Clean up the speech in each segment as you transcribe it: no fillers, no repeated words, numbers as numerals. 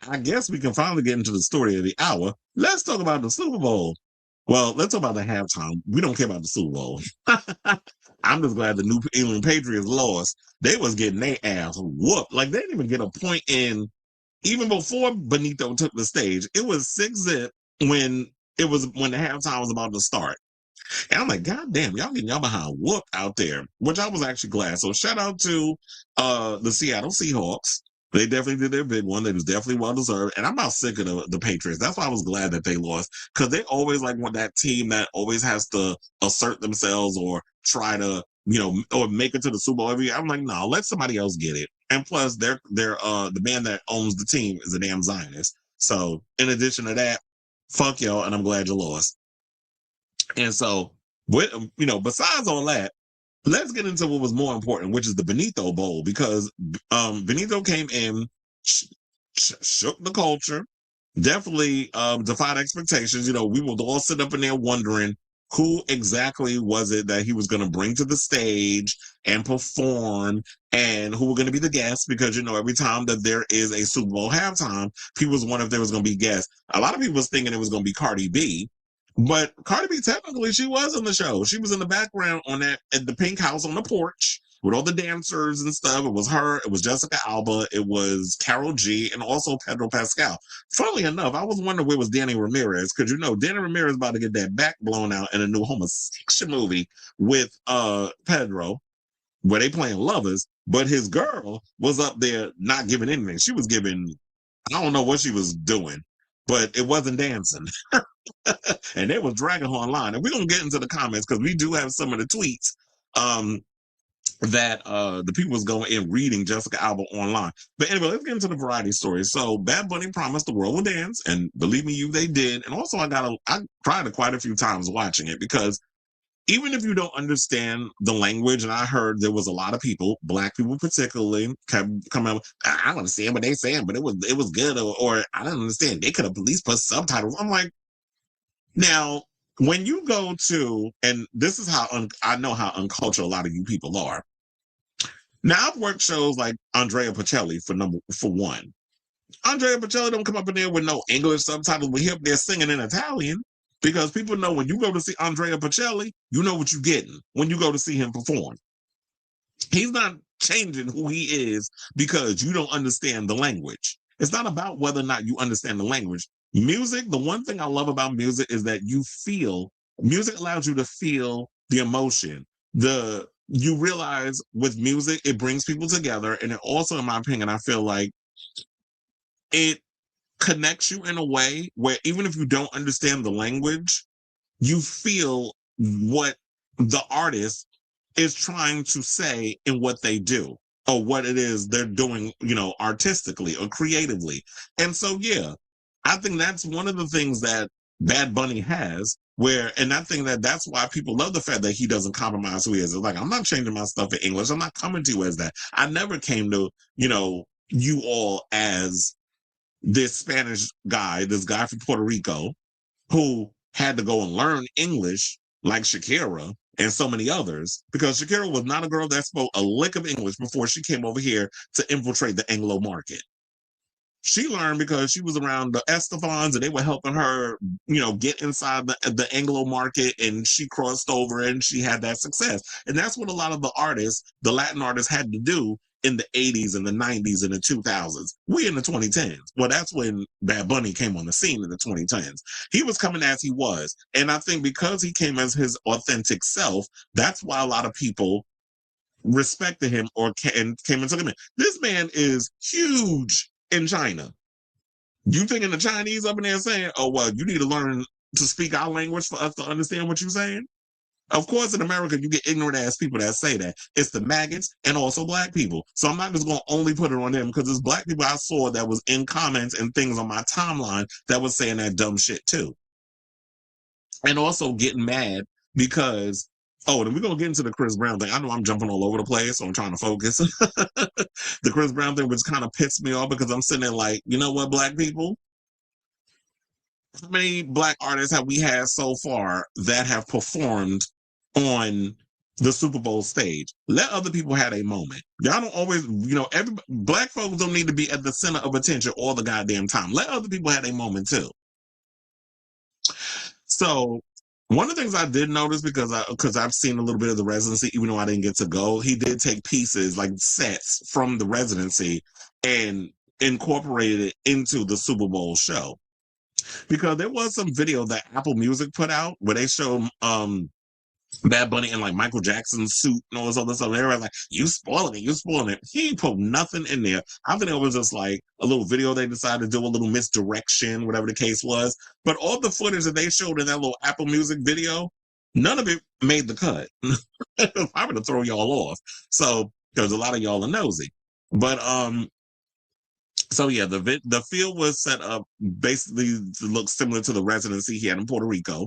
I guess we can finally get into the story of the hour. Let's talk about the Super Bowl. Well, let's talk about the halftime. We don't care about the Super Bowl. I'm just glad the New England Patriots lost. They was getting their ass whooped. Like, they didn't even get a point in, even before Benito took the stage. It was 6-zip when when the halftime was about to start. And I'm like, God damn, y'all getting y'all behind whooped out there, which I was actually glad. So shout out to the Seattle Seahawks. They definitely did their big one. It was definitely well deserved. And I'm not sick of the Patriots. That's why I was glad that they lost, because they always like want that team that always has to assert themselves or try to, or make it to the Super Bowl every year. I'm like, no, let somebody else get it. And plus, they're the man that owns the team is a damn Zionist. So in addition to that, fuck y'all, and I'm glad you lost. And so, besides all that, let's get into what was more important, which is the Benito Bowl, because Benito came in, shook the culture, definitely defied expectations. We would all sit up in there wondering who exactly was it that he was going to bring to the stage and perform, and who were going to be the guests, because every time that there is a Super Bowl halftime, people was wondering if there was going to be guests. A lot of people was thinking it was going to be Cardi B. But Cardi B, technically, she was on the show. She was in the background at the pink house on the porch with all the dancers and stuff. It was her, it was Jessica Alba, it was Karol G, and also Pedro Pascal. Funnily enough, I was wondering where was Danny Ramirez, because Danny Ramirez about to get that back blown out in a new homosexual movie with Pedro, where they playing lovers, but his girl was up there not giving anything. She was giving, I don't know what she was doing, but it wasn't dancing. And they was dragging her online. And we're going to get into the comments, because we do have some of the tweets that the people was going in reading Jessica Alba online. But anyway, let's get into the variety stories. So Bad Bunny promised the world would dance, and believe me, they did. And also I tried it quite a few times watching it, because even if you don't understand the language, and I heard there was a lot of people, black people particularly, kept coming up, I don't understand what they saying, but it was good, or I don't understand. They could have at least put subtitles. I'm like, now, when you go to, and this is how I know how uncultured a lot of you people are. Now, I've worked shows like Andrea Bocelli for one. Andrea Bocelli don't come up in there with no English subtitles. We up there singing in Italian, because people know when you go to see Andrea Bocelli, you know what you're getting when you go to see him perform. He's not changing who he is because you don't understand the language. It's not about whether or not you understand the language. Music, the one thing I love about music is that music allows you to feel the emotion. You realize with music, it brings people together. And it also, in my opinion, I feel like it connects you in a way where even if you don't understand the language, you feel what the artist is trying to say in what they do, or what it is they're doing, artistically or creatively. And so, yeah, I think that's one of the things that Bad Bunny has, and I think that's why people love the fact that he doesn't compromise who he is. It's like, I'm not changing my stuff in English. I'm not coming to you as that. I never came to, you all as this Spanish guy, this guy from Puerto Rico, who had to go and learn English like Shakira and so many others, because Shakira was not a girl that spoke a lick of English before she came over here to infiltrate the Anglo market. She learned because she was around the Estefans, and they were helping her, get inside the Anglo market, and she crossed over and she had that success. And that's what a lot of the Latin artists had to do in the 80s and the 90s and the 2000s. We in the 2010s. Well, that's when Bad Bunny came on the scene in the 2010s. He was coming as he was. And I think because he came as his authentic self, that's why a lot of people respected him and came and took him in. This man is huge in China. You thinking the Chinese up in there saying, oh, well, you need to learn to speak our language for us to understand what you're saying? Of course, in America, you get ignorant ass people that say that. It's the maggots and also black people. So I'm not just going to only put it on them, because there's black people I saw that was in comments and things on my timeline that was saying that dumb shit too. And also getting mad because, then we're going to get into the Chris Brown thing. I know I'm jumping all over the place, so I'm trying to focus. The Chris Brown thing, which kind of pissed me off, because I'm sitting there like, you know what, black people? How many black artists have we had so far that have performed on the Super Bowl stage. Let other people have a moment. Y'all don't always, every black folks don't need to be at the center of attention all the goddamn time. Let other people have a moment too. So one of the things I did notice because I've seen a little bit of the residency, even though I didn't get to go, he did take pieces like sets from the residency and incorporated it into the Super Bowl show. Because there was some video that Apple Music put out where they showed Bad Bunny in like Michael Jackson's suit and all this other stuff. And everybody's like, you spoiling it, you spoiling it. He ain't put nothing in there. I think it was just like a little video they decided to do, a little misdirection, whatever the case was. But all the footage that they showed in that little Apple Music video, none of it made the cut. I'm going to throw y'all off. So, because a lot of y'all are nosy. But, so yeah, the field was set up basically to look similar to the residency he had in Puerto Rico.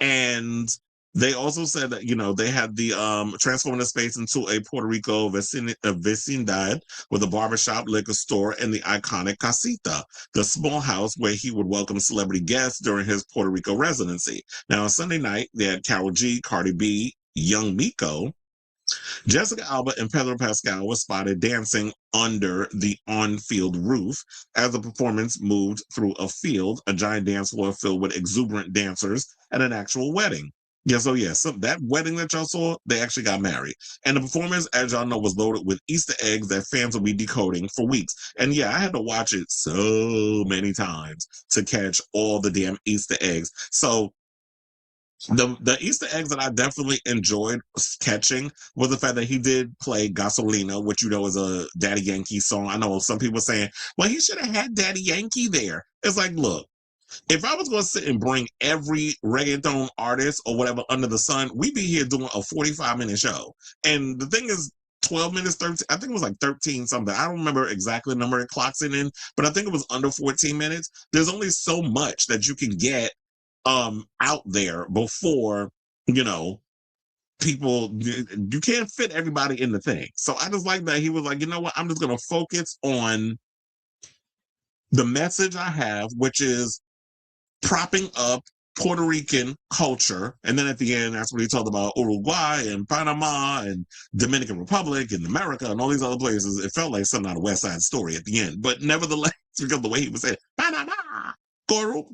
And they also said that, they had the transforming the space into a Puerto Rico vecindad with a barbershop, liquor store, and the iconic casita, the small house where he would welcome celebrity guests during his Puerto Rico residency. Now, on Sunday night, they had Karol G, Cardi B, Young Miko, Jessica Alba and Pedro Pascal were spotted dancing under the on-field roof as the performance moved through a giant dance floor filled with exuberant dancers at an actual wedding. So that wedding that y'all saw, they actually got married. And the performance, as y'all know, was loaded with Easter eggs that fans will be decoding for weeks. And yeah, I had to watch it so many times to catch all the damn Easter eggs. So the Easter eggs that I definitely enjoyed catching was the fact that he did play Gasolina, which is a Daddy Yankee song. I know some people saying, well, he should have had Daddy Yankee there. It's like, look, if I was going to sit and bring every reggaeton artist or whatever under the sun, we'd be here doing a 45-minute show. And the thing is, 12 minutes, 13, I think it was like 13 something. I don't remember exactly the number it clocks it in, but I think it was under 14 minutes. There's only so much that you can get out there before people, you can't fit everybody in the thing. So I just like that he was like, you know what, I'm just going to focus on the message I have, which is propping up Puerto Rican culture. And then at the end, that's what he talked about Uruguay and Panama and Dominican Republic and America and all these other places. It felt like something out of West Side Story at the end, but nevertheless, because the way he was saying Panama,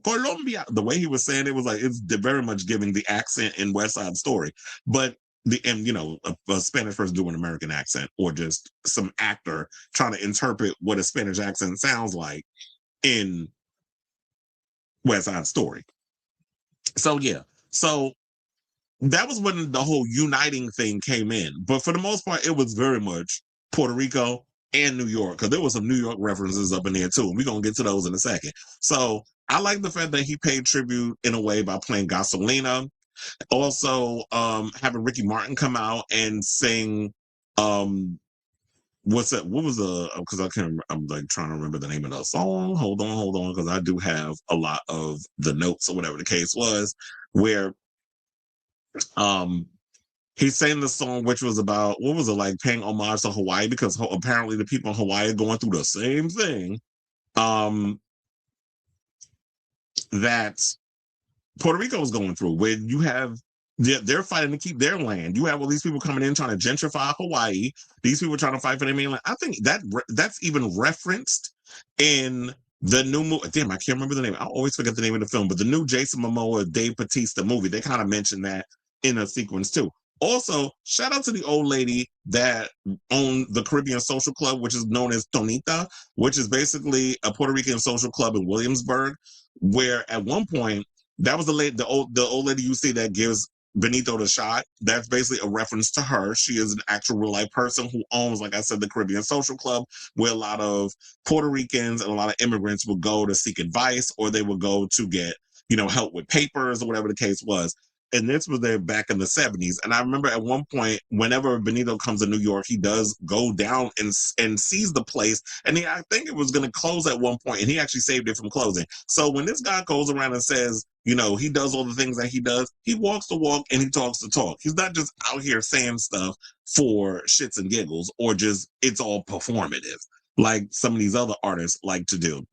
Colombia, the way he was saying it was like, it's very much giving the accent in West Side Story. But a Spanish person doing an American accent, or just some actor trying to interpret what a Spanish accent sounds like in West Side Story. So yeah, so that was when the whole uniting thing came in. But for the most part, it was very much Puerto Rico and New York, because there was some New York references up in there too, and we're gonna get to those in a second. So I like the fact that he paid tribute in a way by playing Gasolina. Also, having Ricky Martin come out and sing what's that? What was because I can't remember, I'm like trying to remember the name of the song. Hold on, because I do have a lot of the notes or whatever the case was, where he sang the song, which was about, what was it, like paying homage to Hawaii, because apparently the people in Hawaii are going through the same thing that Puerto Rico is going through, where you have, they're fighting to keep their land. You have all these people coming in trying to gentrify Hawaii. These people trying to fight for their mainland. I think that's even referenced in the new movie. Damn, I can't remember the name. I always forget the name of the film, but the new Jason Momoa, Dave Bautista movie, they kind of mentioned that in a sequence too. Also, shout out to the old lady that owned the Caribbean Social Club, which is known as Tonita, which is basically a Puerto Rican social club in Williamsburg, where at one point, that was the old lady you see that gives Benito the shot. That's basically a reference to her. She is an actual real life person who owns, like I said, the Caribbean Social Club, where a lot of Puerto Ricans and a lot of immigrants would go to seek advice, or they would go to get, help with papers or whatever the case was. And this was there back in the 70s. And I remember at one point, whenever Benito comes to New York, he does go down and sees the place. And I think it was going to close at one point, and he actually saved it from closing. So when this guy goes around and says, he does all the things that he does, he walks the walk and he talks the talk. He's not just out here saying stuff for shits and giggles, or just it's all performative, like some of these other artists like to do.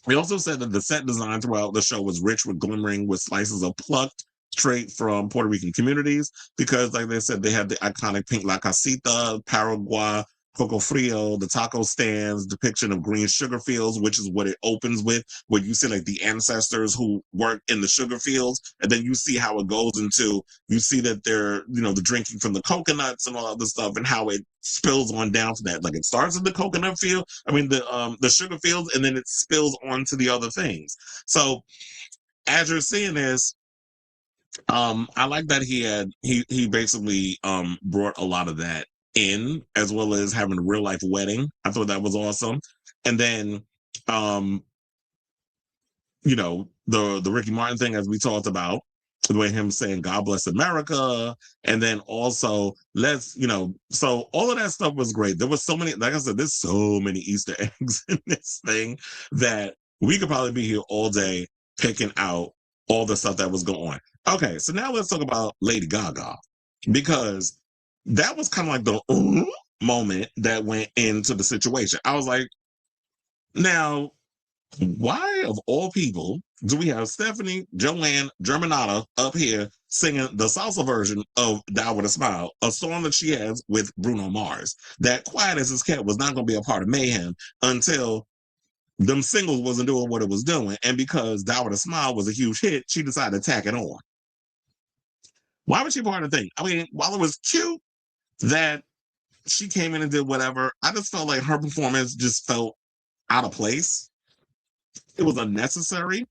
He also said that the set design throughout the show was rich with glimmering with slices of plucked straight from Puerto Rican communities because, like they said, they have the iconic pink La Casita, Paraguay, Coco Frio, the taco stands, depiction of green sugar fields, which is what it opens with, where you see like the ancestors who worked in the sugar fields, and then you see how it goes into, you see that they're, the drinking from the coconuts and all other stuff, and how it spills on down to that. Like it starts in the coconut field, the sugar fields, and then it spills onto the other things. So as you're seeing this, I like that he basically brought a lot of that in, as well as having a real life wedding. I thought that was awesome. And then um the Ricky Martin thing, as we talked about, the way him saying God bless America, and then also so all of that stuff was great. There was so many, like I said, there's so many Easter eggs in this thing that we could probably be here all day picking out all the stuff that was going on. Okay, so now let's talk about Lady Gaga, because that was kind of like the moment that went into the situation. I was like, now, why of all people do we have Stephanie Joanne Germanata up here singing the salsa version of Die With A Smile, a song that she has with Bruno Mars, that Quiet As It's Kept was not going to be a part of Mayhem until them singles wasn't doing what it was doing, and because Die With A Smile was a huge hit, she decided to tack it on. Why was she part of the thing? I mean, while it was cute that she came in and did whatever, I just felt like her performance just felt out of place. It was unnecessary.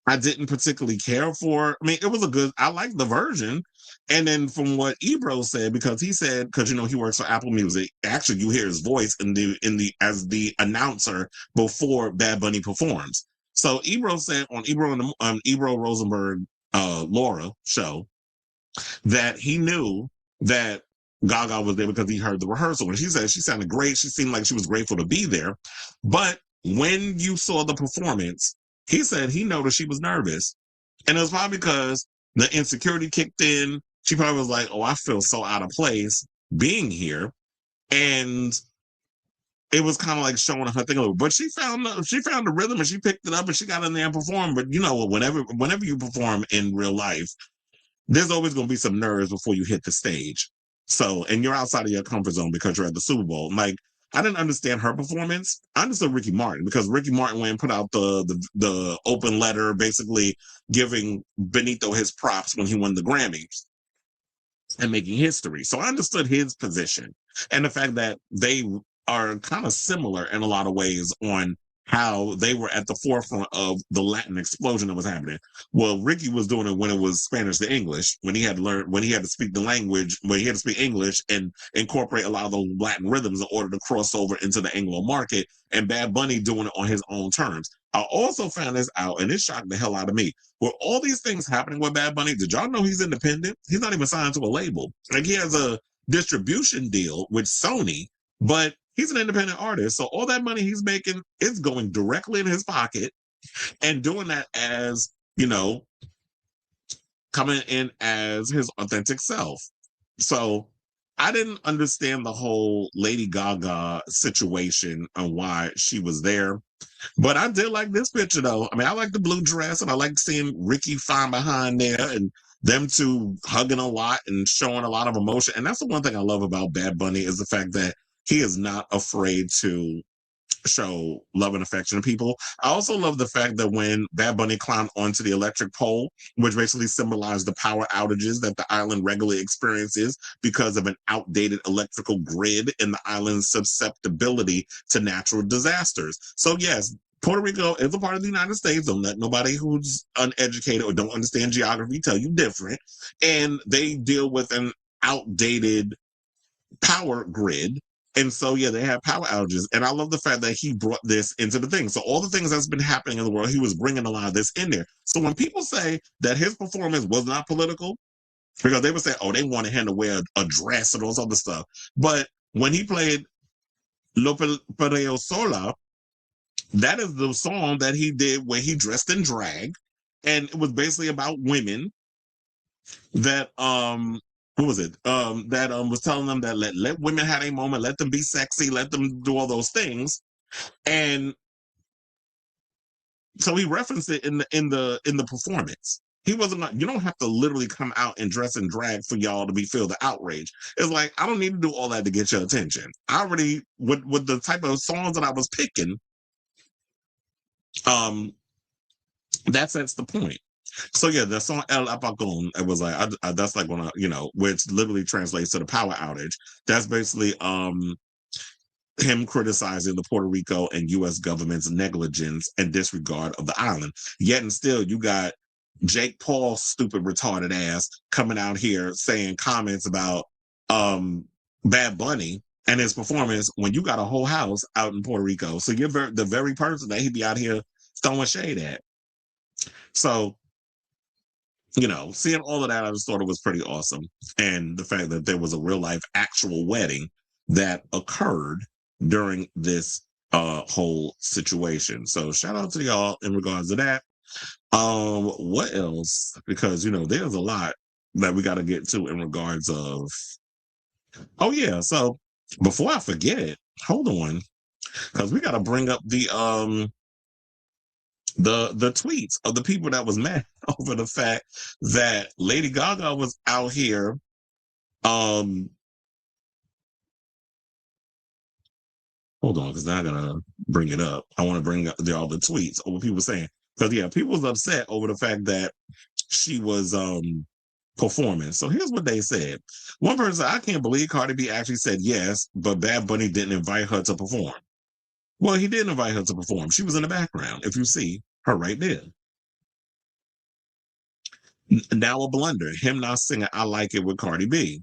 I didn't particularly care for. I mean, it was I liked the version. And then from what Ebro said, because he said, because he works for Apple Music, actually you hear his voice as the announcer before Bad Bunny performs. So Ebro said on Ebro Rosenberg Laura show that he knew that Gaga was there because he heard the rehearsal. And she said she sounded great. She seemed like she was grateful to be there. But when you saw the performance, he said he noticed she was nervous. And it was probably because the insecurity kicked in. She probably was like, oh, I feel so out of place being here. And it was kind of like showing her thing a little. But she found the rhythm and she picked it up and she got in there and performed. But whenever you perform in real life, there's always going to be some nerves before you hit the stage. So, and you're outside of your comfort zone because you're at the Super Bowl. Like, I didn't understand her performance. I understood Ricky Martin because Ricky Martin went and put out the open letter, basically giving Benito his props when he won the Grammys and making history. So I understood his position and the fact that they are kind of similar in a lot of ways on how they were at the forefront of the Latin explosion that was happening. Well, Ricky was doing it when it was Spanish to English, when he had to speak the language, when he had to speak English and incorporate a lot of the Latin rhythms in order to cross over into the Anglo market, and Bad Bunny doing it on his own terms. I also found this out, and it shocked the hell out of me. With all these things happening with Bad Bunny, did y'all know he's independent? He's not even signed to a label. Like, he has a distribution deal with Sony, but he's an independent artist. So all that money he's making is going directly in his pocket, and doing that as, coming in as his authentic self. So I didn't understand the whole Lady Gaga situation and why she was there. But I did like this picture, though. I mean, I like the blue dress, and I like seeing Ricky fine behind there, and them two hugging a lot and showing a lot of emotion. And that's the one thing I love about Bad Bunny, is the fact that he is not afraid to show love and affection to people. I also love the fact that when Bad Bunny climbed onto the electric pole, which basically symbolized the power outages that the island regularly experiences because of an outdated electrical grid and the island's susceptibility to natural disasters. So yes, Puerto Rico is a part of the United States. Don't let nobody who's uneducated or don't understand geography tell you different. And they deal with an outdated power grid. And so, yeah, they have power outages. And I love the fact that he brought this into the thing. So all the things that's been happening in the world, he was bringing a lot of this in there. So when people say that his performance was not political, because they would say, oh, they wanted him to wear a dress and all this other stuff. But when he played Lo Perreo Sola, that is the song that he did where he dressed in drag. And it was basically about women that what was it? That was telling them that let women have a moment, let them be sexy, let them do all those things. And so he referenced it in the performance. He wasn't like, you don't have to literally come out and dress in drag for y'all to feel the outrage. It's like, I don't need to do all that to get your attention. I already, with the type of songs that I was picking, um, that sets the point. So yeah, the song El Apagón, it was like, that's like when which literally translates to the power outage. That's basically him criticizing the Puerto Rico and U.S. government's negligence and disregard of the island. Yet and still, you got Jake Paul's stupid retarded ass coming out here saying comments about Bad Bunny and his performance when you got a whole house out in Puerto Rico. So you're the very person that he'd be out here throwing shade at. So, seeing all of that, I just thought it was pretty awesome. And the fact that there was a real life actual wedding that occurred during this whole situation. So shout out to y'all in regards to that. What else? Because there's a lot that we got to get to in regards of. Oh yeah, so before I forget, hold on, because we got to bring up the tweets of the people that was mad over the fact that Lady Gaga was out here hold on, because now I gotta bring it up. I want to bring up all the tweets over people saying, because yeah, people was upset over the fact that she was performing. So here's what they said. One person said, I can't believe Cardi B actually said yes, but Bad Bunny didn't invite her to perform. Well, he did invite her to perform. She was in the background. If you see her right there. Now a blunder. Him not singing I Like It with Cardi B.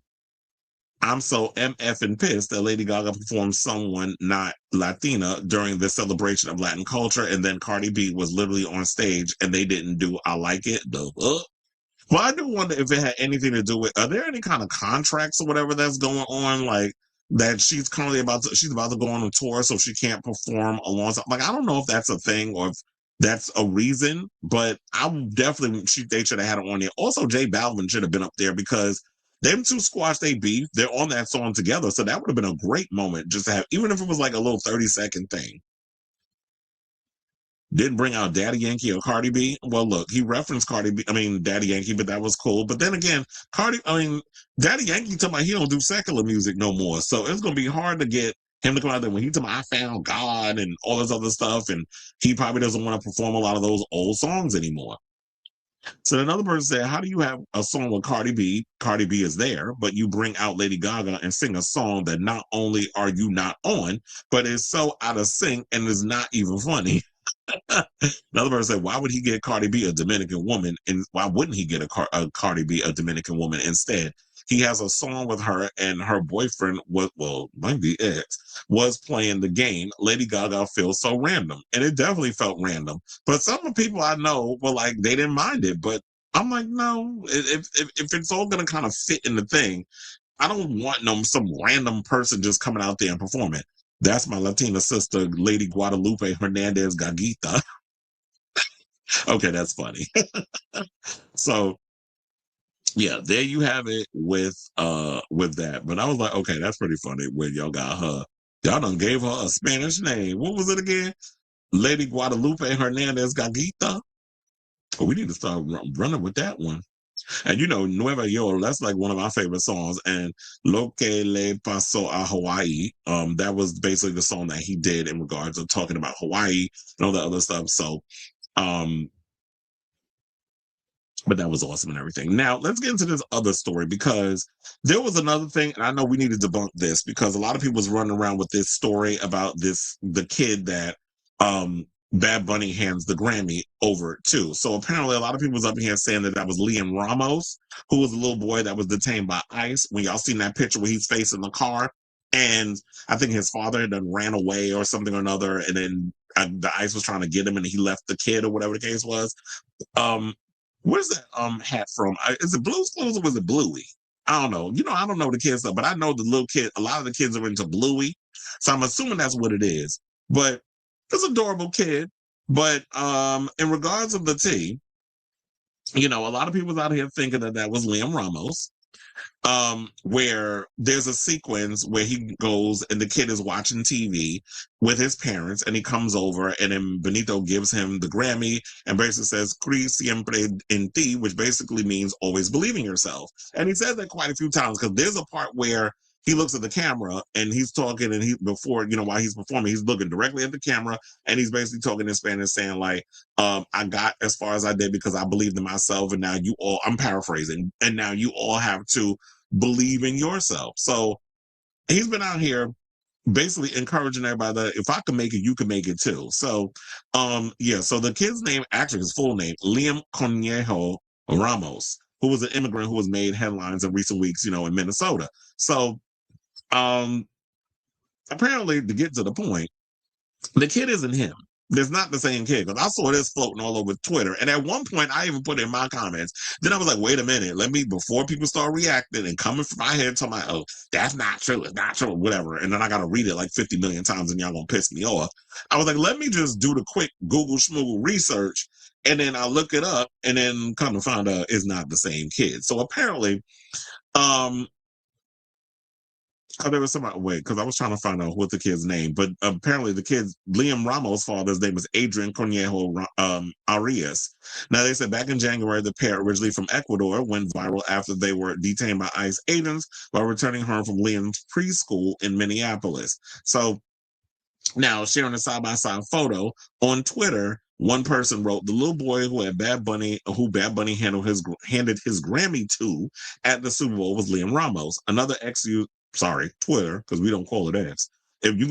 I'm so MF and pissed that Lady Gaga performed someone not Latina during the celebration of Latin culture, and then Cardi B was literally on stage and they didn't do I Like It. Well, I do wonder if it had anything to do with, are there any kind of contracts or whatever that's going on? Like that she's currently she's about to go on a tour, so she can't perform alongside. Like, I don't know if that's a thing or if that's a reason, but I definitely, they should have had it on there. Also, J Balvin should have been up there because them two squash they beef. They're on that song together. So that would have been a great moment just to have, even if it was like a little 30-second thing. Didn't bring out Daddy Yankee or Cardi B. Well, look, he referenced Daddy Yankee, but that was cool. But then again, Daddy Yankee talking about he don't do secular music no more. So it's going to be hard to get him to come out there when he talking about I found God and all this other stuff. And he probably doesn't want to perform a lot of those old songs anymore. So another person said, how do you have a song with Cardi B? Cardi B is there, but you bring out Lady Gaga and sing a song that not only are you not on, but is so out of sync and is not even funny. Another person said, why would he get Cardi B a Dominican woman? And why wouldn't he get a Cardi B a Dominican woman instead? He has a song with her and her boyfriend might be ex, was playing the game. Lady Gaga feels so random. And it definitely felt random. But some of the people I know were like, they didn't mind it. But I'm like, no, if it's all going to kind of fit in the thing, I don't want some random person just coming out there and performing. That's my Latina sister, Lady Guadalupe Hernandez Gagita. Okay, that's funny. So yeah, there you have it with that. But I was like, okay, that's pretty funny when y'all got her. Y'all done gave her a Spanish name. What was it again? Lady Guadalupe Hernandez Gagita. Oh, we need to start running with that one. And Nueva York, that's like one of my favorite songs. And Lo que le pasó a Hawaii, that was basically the song that he did in regards to talking about Hawaii and all that other stuff. So, but that was awesome and everything. Now, let's get into this other story because there was another thing, and I know we need to debunk this because a lot of people was running around with this story about the kid that Bad Bunny hands the Grammy over to. So apparently a lot of people was up here saying that was Liam Ramos, who was a little boy that was detained by ICE. When y'all seen that picture where he's facing the car, and I think his father done ran away or something or another, and then the ICE was trying to get him and he left the kid or whatever the case was. Where's that hat from? Is it Blue's Clues or was it Bluey? I don't know. I don't know the kids stuff, but I know the little kid. A lot of the kids are into Bluey, so I'm assuming that's what it is. But it's an adorable kid. But in regards of the tea, a lot of people out here thinking that was Liam Ramos. where there's a sequence where he goes and the kid is watching TV with his parents, and he comes over, and then Benito gives him the Grammy and basically says "Cree siempre en ti," which basically means always believe in yourself. And he says that quite a few times, because there's a part where he looks at the camera and he's talking, and he, before, while he's performing, he's looking directly at the camera, and he's basically talking in Spanish, saying like, I got as far as I did because I believed in myself, and now you all, I'm paraphrasing, and now you all have to believe in yourself. So he's been out here basically encouraging everybody that if I can make it, you can make it too. So, so the kid's name, actually his full name, Liam Conejo Ramos, who was an immigrant who has made headlines in recent weeks, in Minnesota. So, apparently, to get to the point, the kid isn't him. There's not the same kid, because I saw this floating all over Twitter. And at one point, I even put it in my comments. Then I was like, wait a minute, before people start reacting and coming from my head, talking about, oh, that's not true, it's not true, whatever. And then I got to read it like 50 million times and y'all gonna piss me off. I was like, let me just do the quick Google schmoogle research. And then I look it up, and then come to find out it's not the same kid. So apparently, there was somebody, wait, because I was trying to find out what the kid's name, but apparently the kid's Liam Ramos' father's name was Adrian Conejo Arias. Now, they said back in January, the pair, originally from Ecuador, went viral after they were detained by ICE agents while returning home from Liam's preschool in Minneapolis. So now, sharing a side-by-side photo on Twitter, one person wrote, the little boy who Bad Bunny handed his Grammy to at the Super Bowl was Liam Ramos. Another Twitter, because we don't call it X. If you're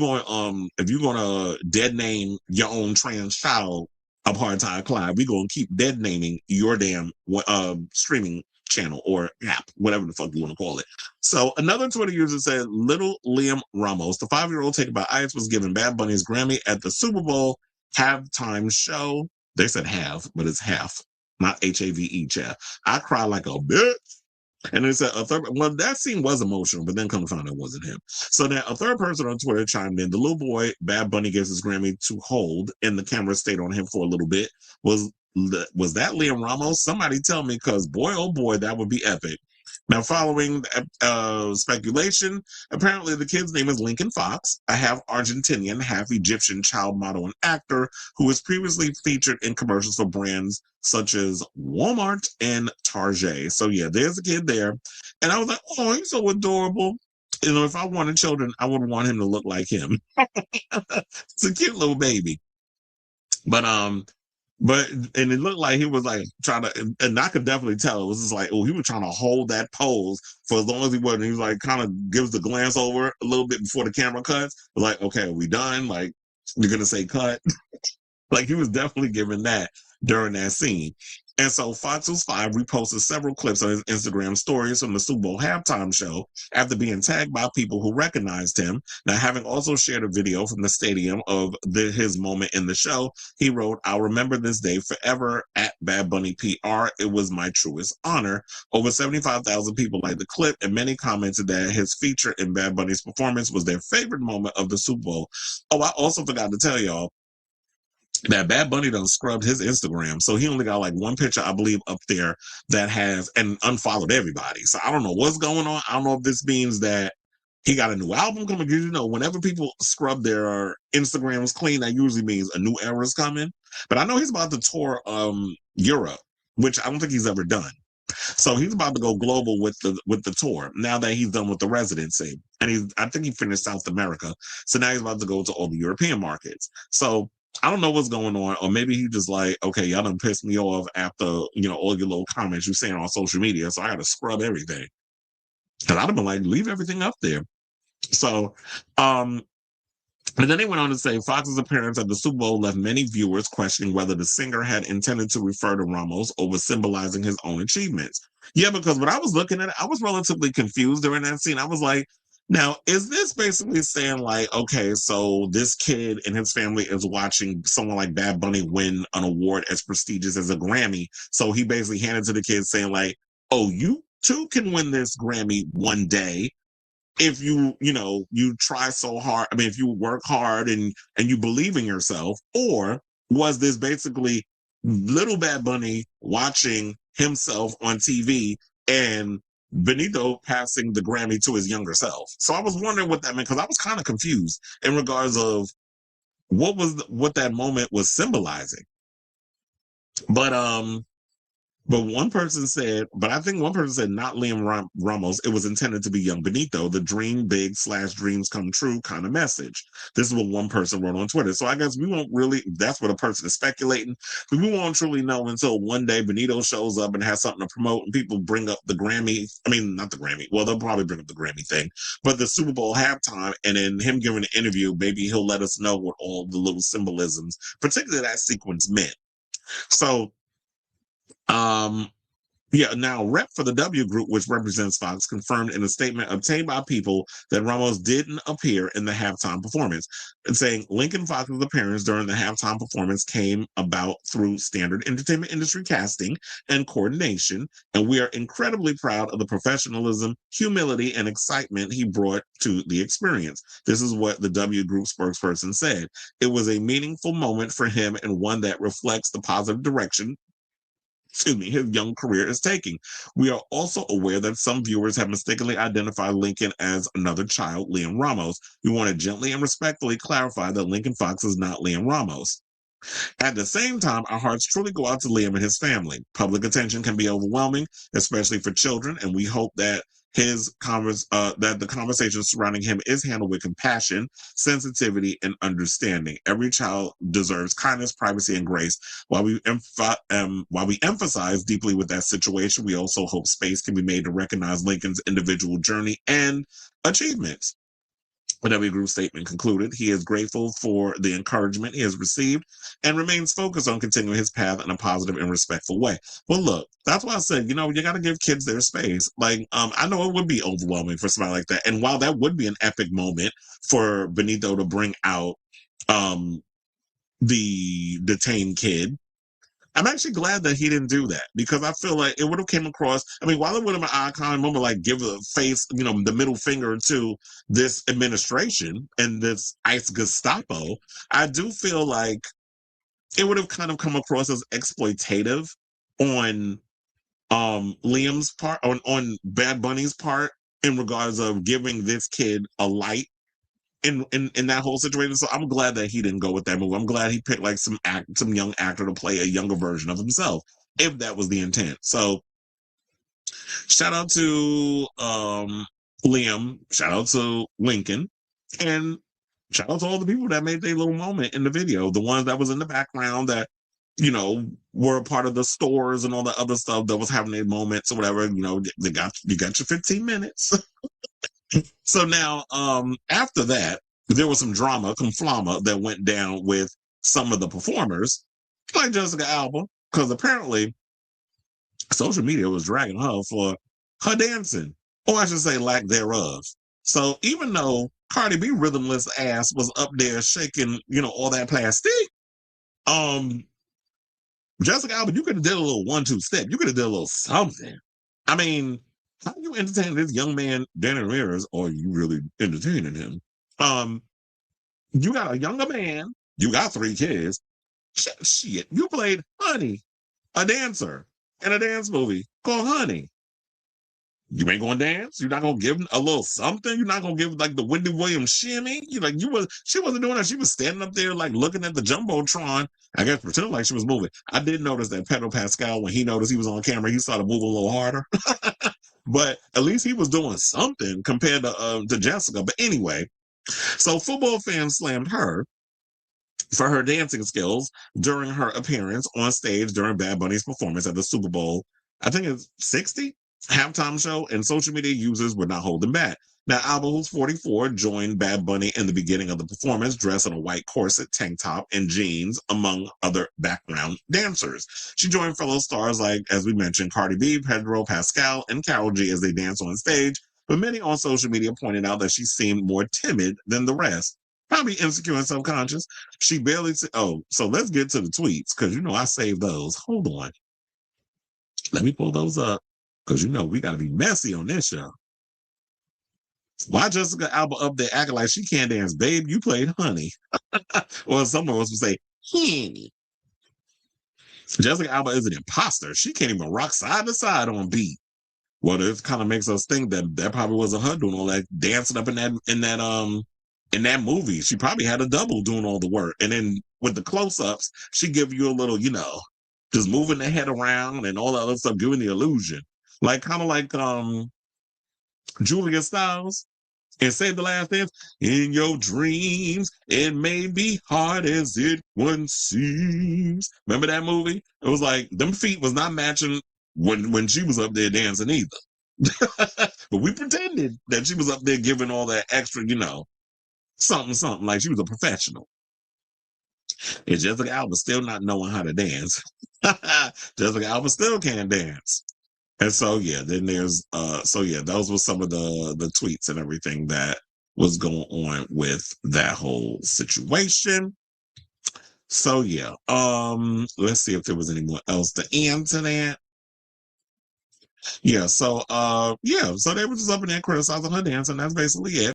gonna dead name your own trans child apartheid Clive, we're gonna keep dead naming your damn streaming channel or app, whatever the fuck you want to call it. So another Twitter user said, little Liam Ramos, the 5-year-old taken by ICE, was given Bad Bunny's Grammy at the Super Bowl halftime show. They said half, but it's half, not HAVE, chat. I cry like a bitch. And it said that scene was emotional, but then come to find out it wasn't him. So now a third person on Twitter chimed in. The little boy Bad Bunny gives his Grammy to hold, and the camera stayed on him for a little bit. Was that Liam Ramos? Somebody tell me, because boy, oh boy, that would be epic. Now, following speculation, apparently the kid's name is Lincoln Fox, a half Argentinian, half Egyptian child model and actor who was previously featured in commercials for brands such as Walmart and Target. So yeah, there's a kid there. And I was like, oh, he's so adorable. If I wanted children, I would want him to look like him. It's a cute little baby. But it looked like he was like trying to, and I could definitely tell it was just like, oh, he was trying to hold that pose for as long as he was. And he was like, kind of gives the glance over a little bit before the camera cuts. Like, okay, are we done? Like, you're gonna say cut? Like, he was definitely giving that during that scene. And so Fox News 5 reposted several clips on his Instagram stories from the Super Bowl halftime show after being tagged by people who recognized him. Now, having also shared a video from the stadium of his moment in the show, he wrote, I'll remember this day forever at Bad Bunny PR. It was my truest honor. Over 75,000 people liked the clip, and many commented that his feature in Bad Bunny's performance was their favorite moment of the Super Bowl. Oh, I also forgot to tell y'all that Bad Bunny done scrubbed his Instagram. So he only got like one picture, I believe, up there that has, and unfollowed everybody. So I don't know what's going on. I don't know if this means that he got a new album coming. Because, whenever people scrub their Instagrams clean, that usually means a new era is coming. But I know he's about to tour Europe, which I don't think he's ever done. So he's about to go global with the tour now that he's done with the residency. And I think he finished South America. So now he's about to go to all the European markets. So I don't know what's going on, or maybe he just like, okay, y'all done pissed me off after, all your little comments you're saying on social media, so I got to scrub everything. Because I'd have been like, leave everything up there. So, and then they went on to say Fox's appearance at the Super Bowl left many viewers questioning whether the singer had intended to refer to Ramos over symbolizing his own achievements. Yeah, because when I was looking at it, I was relatively confused during that scene. I was like, now, is this basically saying like, okay, so this kid and his family is watching someone like Bad Bunny win an award as prestigious as a Grammy? So he basically handed to the kid saying like, oh, you too can win this Grammy one day if you try so hard. I mean, if you work hard and you believe in yourself. Or was this basically little Bad Bunny watching himself on TV and Benito passing the Grammy to his younger self. So I was wondering what that meant, because I was kind of confused in regards of what that moment was symbolizing. But one person said, but I think one person said not Liam Ramos. It was intended to be young Benito, the dream big / dreams come true kind of message. This is what one person wrote on Twitter. So I guess we won't really, that's what a person is speculating, but we won't truly know until one day Benito shows up and has something to promote and people bring up the Grammy. I mean, not the Grammy. Well, they'll probably bring up the Grammy thing, but the Super Bowl halftime, and then him giving an interview, maybe he'll let us know what all the little symbolisms, particularly that sequence, meant. So, yeah, now rep for the W Group, which represents Fox, confirmed in a statement obtained by People that Ramos didn't appear in the halftime performance, and saying Lincoln Fox's appearance during the halftime performance came about through standard entertainment industry casting and coordination, and we are incredibly proud of the professionalism, humility, and excitement he brought to the experience. This is what the W Group spokesperson said. It was a meaningful moment for him and one that reflects the positive direction his young career is taking. We are also aware that some viewers have mistakenly identified Lincoln as another child, Liam Ramos. We want to gently and respectfully clarify that Lincoln Fox is not Liam Ramos. At the same time, our hearts truly go out to Liam and his family. Public attention can be overwhelming, especially for children, and we hope that that the conversation surrounding him is handled with compassion, sensitivity, and understanding. Every child deserves kindness, privacy, and grace. While we emphasize deeply with that situation, we also hope space can be made to recognize Lincoln's individual journey and achievements. The W Group statement concluded, he is grateful for the encouragement he has received and remains focused on continuing his path in a positive and respectful way. Well, look, that's why I said, you got to give kids their space. Like, I know it would be overwhelming for somebody like that. And while that would be an epic moment for Benito to bring out the detained kid, I'm actually glad that he didn't do that, because I feel like it would have came across. I mean, while it would have been an icon moment, like give a face, the middle finger to this administration and this ICE Gestapo, I do feel like it would have kind of come across as exploitative on Liam's part, on Bad Bunny's part, in regards of giving this kid a light in that whole situation. So I'm glad that he didn't go with that move. I'm glad he picked like some young actor to play a younger version of himself, if that was the intent. So shout out to Liam, shout out to Lincoln, and shout out to all the people that made their little moment in the video. The ones that was in the background that, were a part of the stores and all the other stuff that was having their moments or whatever. You got your 15 minutes. So now, after that, there was some drama, conflama, that went down with some of the performers, like Jessica Alba, because apparently social media was dragging her for her dancing, or I should say lack thereof. So even though Cardi B rhythmless ass was up there shaking, all that plastic, Jessica Alba, you could have did a little 1-2 step. You could have did a little something. I mean, how you entertain this young man, Danny Ramirez, or you really entertaining him? You got a younger man, you got 3 kids. Shit, you played Honey, a dancer, in a dance movie called Honey. You ain't gonna dance? You're not gonna give him a little something? You're not gonna give like the Wendy Williams shimmy? She wasn't doing that. She was standing up there like looking at the Jumbotron, I guess pretending like she was moving. I did notice that Pedro Pascal, when he noticed he was on camera, he started moving a little harder. But at least he was doing something compared to Jessica. But anyway, so football fans slammed her for her dancing skills during her appearance on stage during Bad Bunny's performance at the Super Bowl. I think it's 60 halftime show, and social media users were not holding back. Now, Alba, who's 44, joined Bad Bunny in the beginning of the performance, dressed in a white corset, tank top, and jeans, among other background dancers. She joined fellow stars like, as we mentioned, Cardi B, Pedro Pascal, and Karol G as they dance on stage, but many on social media pointed out that she seemed more timid than the rest. Probably insecure and self-conscious. She barely... so let's get to the tweets, because I saved those. Hold on. Let me pull those up, because we got to be messy on this show. Why Jessica Alba up there acting like she can't dance? Babe, you played Honey. Or someone else would say, Honey. Jessica Alba is an imposter. She can't even rock side to side on beat. Well, this kind of makes us think that that probably wasn't her doing all that dancing up in that movie. She probably had a double doing all the work, and then with the close-ups, she give you a little, just moving the head around and all that other stuff, giving the illusion, like kind of like Julia Stiles and Save the Last Dance. In your dreams, it may be hard as it once seems. Remember that movie? It was like them feet was not matching when she was up there dancing either. But we pretended that she was up there giving all that extra, something, something, like she was a professional. And Jessica Alba still not knowing how to dance. Jessica Alba still can't dance. And so yeah, then there's those were some of the tweets and everything that was going on with that whole situation. So yeah, let's see if there was anyone else to answer that. Yeah, so so they were just up in there criticizing her dance, and that's basically it.